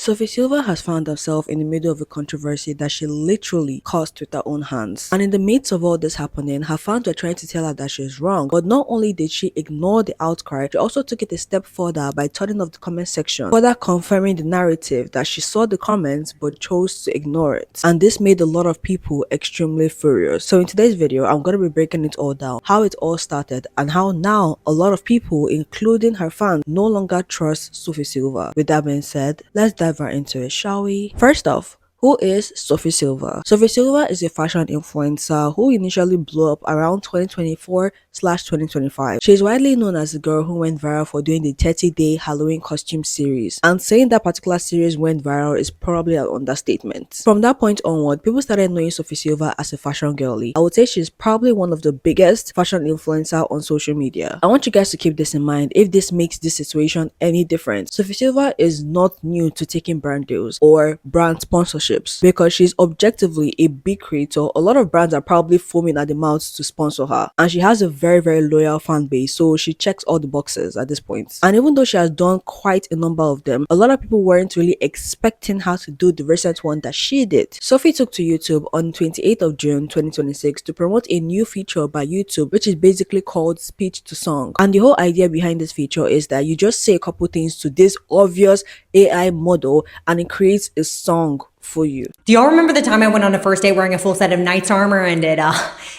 Sophie Silva has found herself in the middle of a controversy that she literally caused with her own hands. And in the midst of all this happening, her fans were trying to tell her that she is wrong. But not only did she ignore the outcry, she also took it a step further by turning off the comment section, further confirming the narrative that she saw the comments but chose to ignore it. And this made a lot of people extremely furious. So in today's video, I'm going to be breaking it all down, how it all started, and how now a lot of people, including her fans, no longer trust Sophie Silva. With that being said, let's dive right into it, shall we? First off, who is Sophie Silva? Sophie Silva is a fashion influencer who initially blew up around 2024/2025. She is widely known as the girl who went viral for doing the 30-day Halloween costume series, and saying that particular series went viral is probably an understatement. From that point onward, people started knowing Sophie Silva as a fashion girly. I would say she's probably one of the biggest fashion influencer on social media. I want you guys to keep this in mind if this makes this situation any different. Sophie Silva is not new to taking brand deals or brand sponsorship, because she's objectively a big creator. A lot of brands are probably foaming at the mouth to sponsor her, and she has a very loyal fan base, so she checks all the boxes at this point. And even though she has done quite a number of them, a lot of people weren't really expecting her to do the recent one that she did. Sophie took to YouTube on 28th of June 2026 to promote a new feature by YouTube, which is basically called speech to song. And the whole idea behind this feature is that you just say a couple things to this obvious AI model and it creates a song for you. Do y'all remember the time I went on a first date wearing a full set of knight's armor and it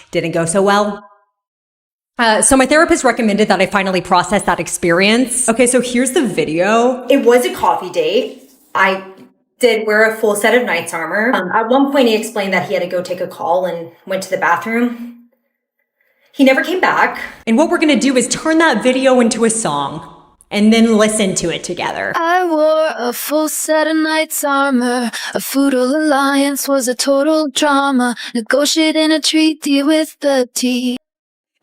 didn't go so well? So my therapist recommended that I finally process that experience. Okay, so here's the video. It was a coffee date. I did wear a full set of knight's armor. At one point he explained that he had to go take a call and went to the bathroom. He never came back. And what we're gonna do is turn that video into a song and then listen to it together. I wore a full set of knight's armor. A feudal alliance was a total drama. Negotiating a treaty with the T.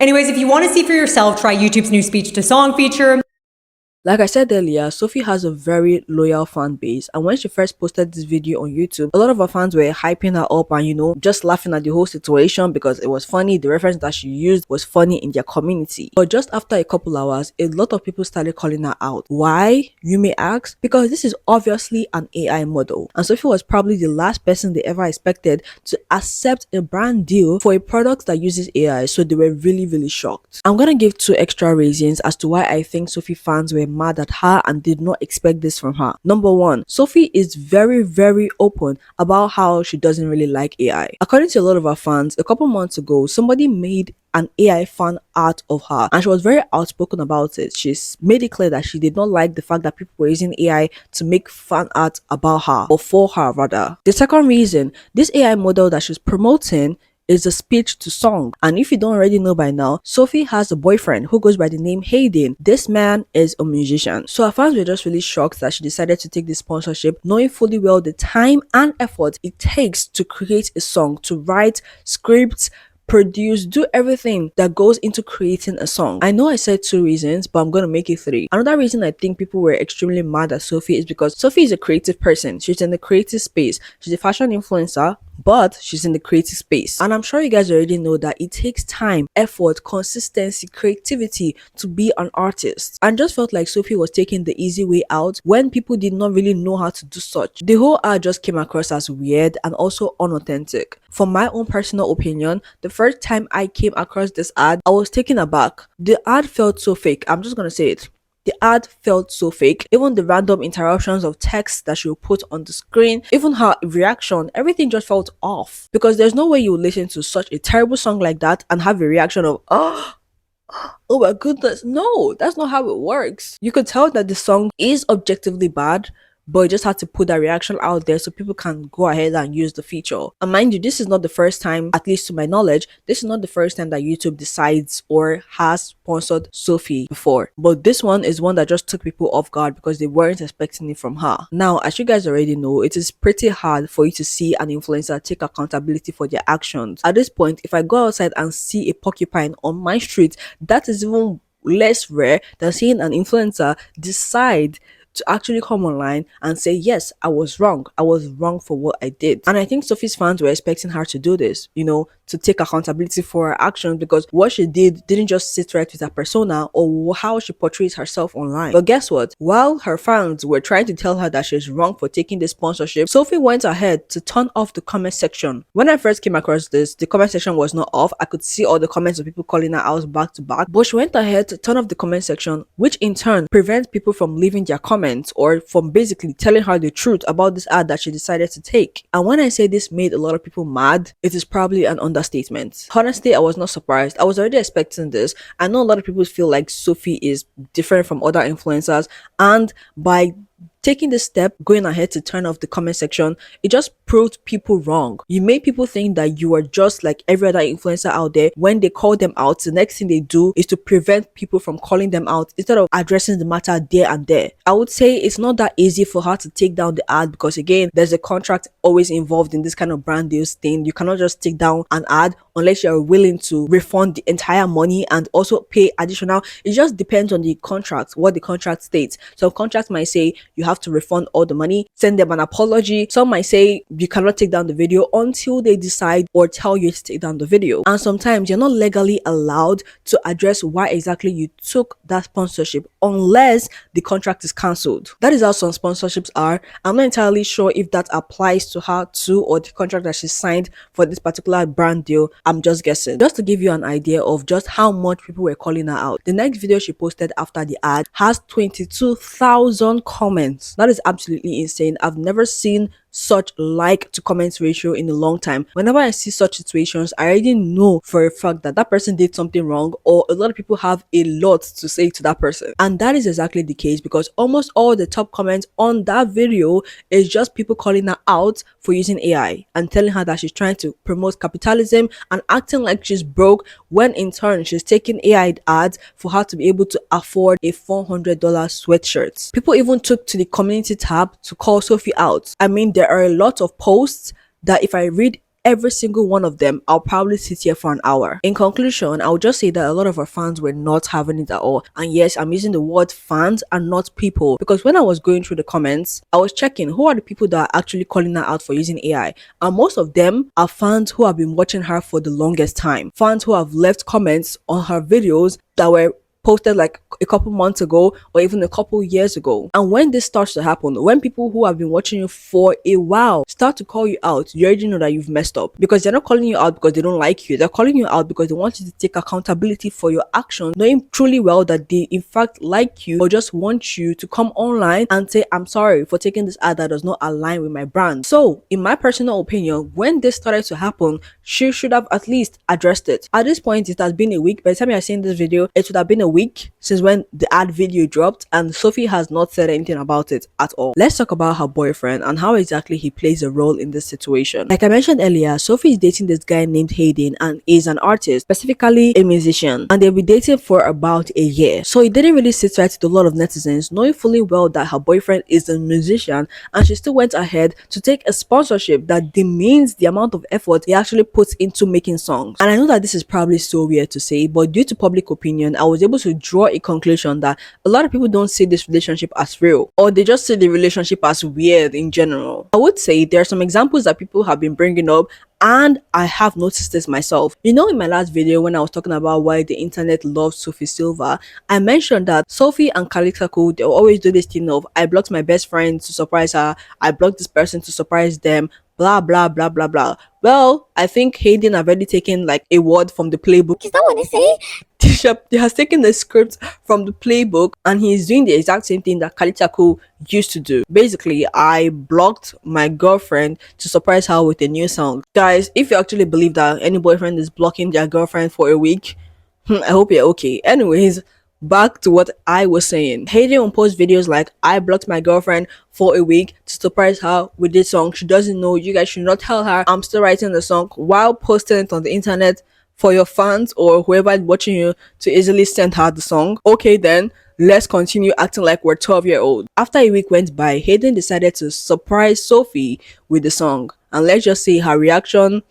Anyways, if you want to see for yourself, try YouTube's new speech to song feature. Like I said earlier, Sophie has a very loyal fan base, and when she first posted this video on YouTube, a lot of her fans were hyping her up and just laughing at the whole situation because it was funny. The reference that she used was funny in their community. But just after a couple hours, a lot of people started calling her out. Why, you may ask? Because this is obviously an AI model, and Sophie was probably the last person they ever expected to accept a brand deal for a product that uses AI, so they were really shocked. I'm gonna give 2 extra reasons as to why I think Sophie fans were mad at her and did not expect this from her. Number 1, Sophie is very open about how she doesn't really like AI. According to a lot of her fans, a couple months ago, somebody made an AI fan art of her and she was very outspoken about it. She's made it clear that she did not like the fact that people were using AI to make fan art about her, or for her rather. The second reason, this AI model that she's promoting is a speech to song. And if you don't already know by now, Sophie has a boyfriend who goes by the name Hayden. This man is a musician. So her fans were just really shocked that she decided to take this sponsorship, knowing fully well the time and effort it takes to create a song, to write scripts, produce, do everything that goes into creating a song. I know I said 2 reasons, but I'm gonna make it 3. Another reason I think people were extremely mad at Sophie is because Sophie is a creative person. She's in the creative space. She's a fashion influencer, but she's in the creative space. And I'm sure you guys already know that it takes time, effort, consistency, creativity to be an artist. And just felt like Sophie was taking the easy way out when people did not really know how to do such. The whole art just came across as weird and also unauthentic. From my own personal opinion, the first time I came across this ad, I was taken aback. The ad felt so fake. I'm just gonna say it. The ad felt so fake. Even the random interruptions of text that she would put on the screen, even her reaction, everything just felt off. Because there's no way you would listen to such a terrible song like that and have a reaction of, oh my goodness. No, that's not how it works. You could tell that the song is objectively bad, but you just had to put that reaction out there so people can go ahead and use the feature. And mind you, this is not the first time, at least to my knowledge, this is not the first time that YouTube decides or has sponsored Sophie before. But this one is one that just took people off guard because they weren't expecting it from her. Now, as you guys already know, it is pretty hard for you to see an influencer take accountability for their actions. At this point, if I go outside and see a porcupine on my street, that is even less rare than seeing an influencer decide to actually come online and say, yes, I was wrong. I was wrong for what I did. And I think Sophie's fans were expecting her to do this, to take accountability for her actions, because what she did didn't just sit right with her persona or how she portrays herself online. But guess what? While her fans were trying to tell her that she's wrong for taking the sponsorship, Sophie went ahead to turn off the comment section. When I first came across this, the comment section was not off. I could see all the comments of people calling her out back to back, but she went ahead to turn off the comment section, which in turn prevents people from leaving their comments or from basically telling her the truth about this ad that she decided to take. And when I say this made a lot of people mad, it is probably an understatement. Honestly, I was not surprised. I was already expecting this. I know a lot of people feel like Sophie is different from other influencers, and by taking this step, going ahead to turn off the comment section, it just proved people wrong. You made people think that you are just like every other influencer out there. When they call them out, the next thing they do is to prevent people from calling them out instead of addressing the matter there and there. I would say it's not that easy for her to take down the ad, because again, there's a contract always involved in this kind of brand deals thing. You cannot just take down an ad unless you're willing to refund the entire money and also pay additional. It just depends on the contract, what the contract states. Some contracts might say you have to refund all the money, send them an apology. Some might say you cannot take down the video until they decide or tell you to take down the video. And sometimes you're not legally allowed to address why exactly you took that sponsorship unless the contract is cancelled. That is how some sponsorships are. I'm not entirely sure if that applies to her too, or the contract that she signed for this particular brand deal. I'm just guessing. Just to give you an idea of just how much people were calling her out, the next video she posted after the ad has 22,000 comments. That is absolutely insane. I've never seen such like to comments ratio in a long time. Whenever I see such situations, I already know for a fact that that person did something wrong, or a lot of people have a lot to say to that person. And that is exactly the case, because almost all the top comments on that video is just people calling her out for using AI and telling her that she's trying to promote capitalism and acting like she's broke, when in turn she's taking AI ads for her to be able to afford a $400 sweatshirt. People even took to the community tab to call Sophie out. I mean, there are a lot of posts that if I read every single one of them, I'll probably sit here for an hour. In conclusion, I'll just say that a lot of our fans were not having it at all. And yes, I'm using the word fans and not people, because when I was going through the comments, I was checking who are the people that are actually calling her out for using AI. And most of them are fans who have been watching her for the longest time. Fans who have left comments on her videos that were posted like a couple months ago or even a couple years ago. And when this starts to happen, when people who have been watching you for a while start to call you out, you already know that you've messed up, because they're not calling you out because they don't like you. They're calling you out because they want you to take accountability for your actions, knowing truly well that they in fact like you or just want you to come online and say, I'm sorry for taking this ad that does not align with my brand. So in my personal opinion, when this started to happen, she should have at least addressed it. At this point, it has been a week. By the time you're seeing this video, it would have been a week since when the ad video dropped, and Sophie has not said anything about it at all. Let's talk about her boyfriend and how exactly he plays a role in this situation. Like I mentioned earlier, Sophie is dating this guy named Hayden and is an artist, specifically a musician, and they've been dating for about a year. So it didn't really sit right with a lot of netizens, knowing fully well that her boyfriend is a musician, and she still went ahead to take a sponsorship that demeans the amount of effort he actually puts into making songs. And I know that this is probably so weird to say, but due to public opinion, I was able to draw a conclusion that a lot of people don't see this relationship as real, or they just see the relationship as weird in general. I would say there are some examples that people have been bringing up, and I have noticed this myself. In my last video when I was talking about why the internet loves Sophie Silva, I mentioned that Sophie and Kalixako, they'll always do this thing of, I blocked my best friend to surprise her, I blocked this person to surprise them, blah blah blah blah blah. Well, I think Hayden have already taken like a word from the playbook. Is that what they say? He has taken the script from the playbook, and he's doing the exact same thing that Kalitaku used to do. Basically, I blocked my girlfriend to surprise her with a new song. Guys, if you actually believe that any boyfriend is blocking their girlfriend for a week, I hope you're okay. Anyways, back to what I was saying. Hayden will post videos like, I blocked my girlfriend for a week to surprise her with this song. She doesn't know. You guys should not tell her I'm still writing the song, while posting it on the internet for your fans or whoever is watching you to easily send her the song. Okay then, let's continue acting like we're 12-year-old. After a week went by, Hayden decided to surprise Sophie with the song. And let's just say her reaction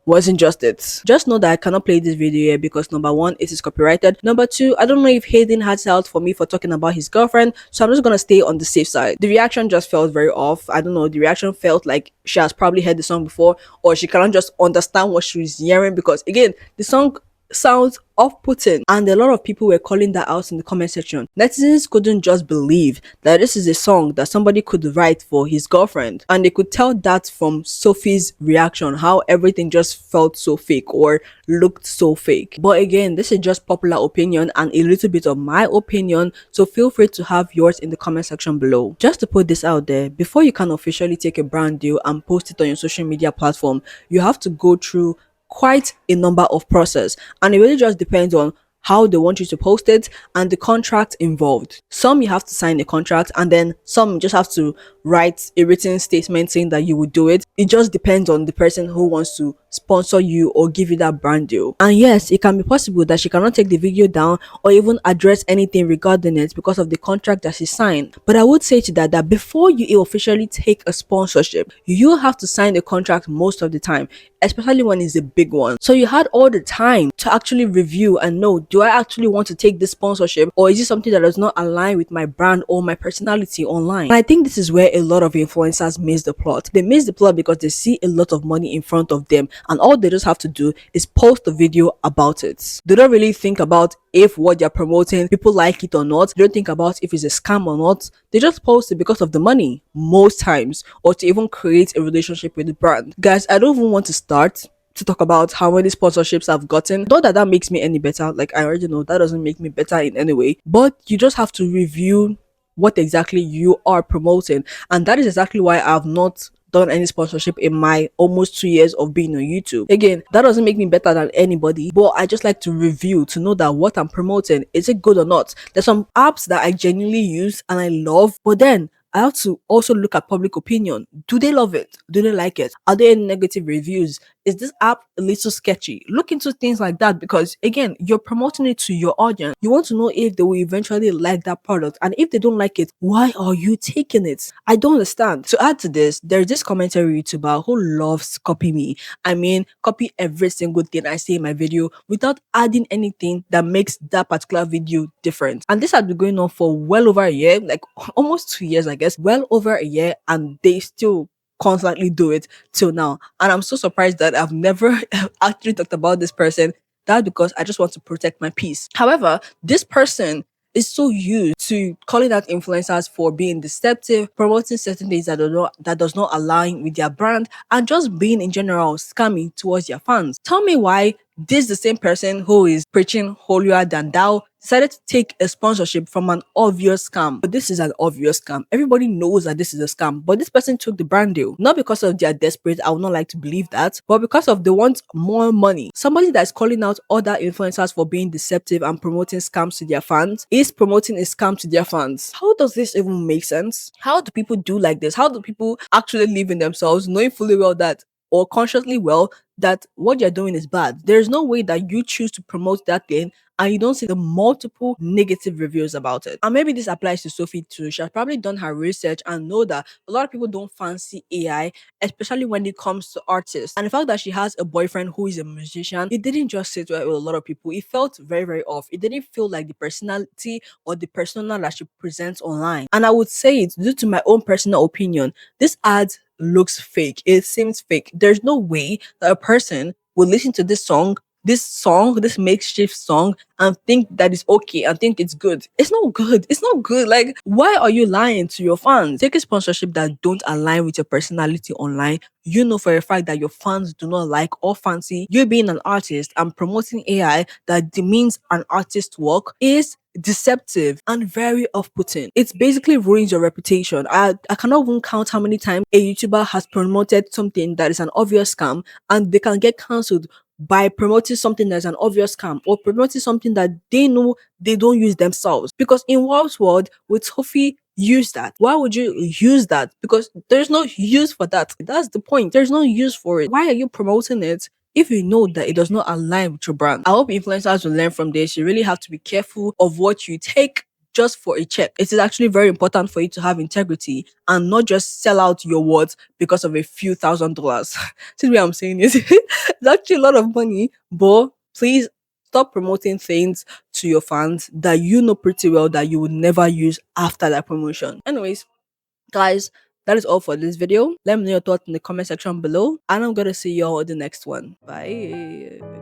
wasn't just it. Just know that I cannot play this video here because number one, it is copyrighted. Number two, I don't know if Hayden has out for me for talking about his girlfriend, so I'm just gonna stay on the safe side. The reaction just felt very off. I don't know, the reaction felt like she has probably heard the song before, or she cannot just understand what she's hearing because again, the song sounds off-putting, and a lot of people were calling that out in the comment section. Netizens couldn't just believe that this is a song that somebody could write for his girlfriend, and they could tell that from Sophie's reaction, how everything just felt so fake or looked so fake. But again, this is just popular opinion and a little bit of my opinion, so feel free to have yours in the comment section below. Just to put this out there, before you can officially take a brand deal and post it on your social media platform, you have to go through quite a number of process, and it really just depends on how they want you to post it and the contract involved. Some you have to sign a contract, and then some you just have to write a written statement saying that you would do it. It just depends on the person who wants to sponsor you or give you that brand deal. And yes, it can be possible that she cannot take the video down or even address anything regarding it because of the contract that she signed. But I would say to that before you officially take a sponsorship, you have to sign a contract most of the time, especially when it's a big one. So you had all the time to actually review and know, do I actually want to take this sponsorship, or is it something that does not align with my brand or my personality online? And I think this is where a lot of influencers miss the plot. They miss the plot because they see a lot of money in front of them, and all they just have to do is post a video about it. They don't really think about if what they're promoting, people like it or not. They don't think about if it's a scam or not. They just post it because of the money most times, or to even create a relationship with the brand. Guys, I don't even want to start to talk about how many sponsorships I've gotten. Not that that makes me any better. Like, I already know that doesn't make me better in any way, but you just have to review what exactly you are promoting, and that is exactly why I've not done any sponsorship in my almost 2 years of being on YouTube. Again, that doesn't make me better than anybody, but I just like to review to know that what I'm promoting, is it good or not. There's some apps that I genuinely use and I love, but then I have to also look at public opinion. Do they love it? Do they like it? Are there any negative reviews? Is this app a little sketchy? Look into things like that, because again, you're promoting it to your audience. You want to know if they will eventually like that product, and if they don't like it, why are you taking it? I don't understand. To add to this, there's this commentary YouTuber who loves copy me. I mean, copy every single thing I say in my video without adding anything that makes that particular video different. And this has been going on for well over a year, like almost 2 years, I guess, well over a year, and they still constantly do it till now. And I'm so surprised that I've never actually talked about this person. That because I just want to protect my peace. However, this person is so used to calling out influencers for being deceptive, promoting certain things that does not align with their brand, and just being in general scammy towards their fans. Tell me why this the same person who is preaching holier than thou decided to take a sponsorship from an obvious scam. But this is an obvious scam. Everybody knows that this is a scam. But this person took the brand deal. Not because of they're desperate, I would not like to believe that, but because of they want more money. Somebody that's calling out other influencers for being deceptive and promoting scams to their fans is promoting a scam to their fans. How does this even make sense? How do people do like this? How do people actually live in themselves knowing fully well that, or consciously well, that what you're doing is bad? There's no way that you choose to promote that thing and you don't see the multiple negative reviews about it. And maybe this applies to Sophie too. She has probably done her research and know that a lot of people don't fancy AI, especially when it comes to artists. And the fact that she has a boyfriend who is a musician, it didn't just sit well with a lot of people. It felt very, very off. It didn't feel like the personality or the persona that she presents online. And I would say it due to my own personal opinion. This ad looks fake. It seems fake. There's no way that a person will listen to this makeshift song, and think that it's okay and think it's good. It's not good. It's not good. Like, why are you lying to your fans? Take a sponsorship that don't align with your personality online. You know for a fact that your fans do not like or fancy you being an artist, and promoting AI that demeans an artist's work is deceptive and very off-putting. It basically ruins your reputation. I cannot even count how many times a YouTuber has promoted something that is an obvious scam, and they can get cancelled by promoting something that's an obvious scam, or promoting something that they know they don't use themselves. Because in Wild's world, with Sophie, use that. Why would you use that? Because there's no use for that. That's the point. There's no use for it. Why are you promoting it if you know that it does not align with your brand? I hope influencers will learn from this. You really have to be careful of what you take just for a check. It is actually very important for you to have integrity and not just sell out your words because of a few $1,000s. See what I'm saying is it's actually a lot of money, but please stop promoting things to your fans that you know pretty well that you would never use after that promotion. Anyways, guys, that is all for this video. Let me know your thoughts in the comment section below, and I'm gonna see y'all in the next one. Bye.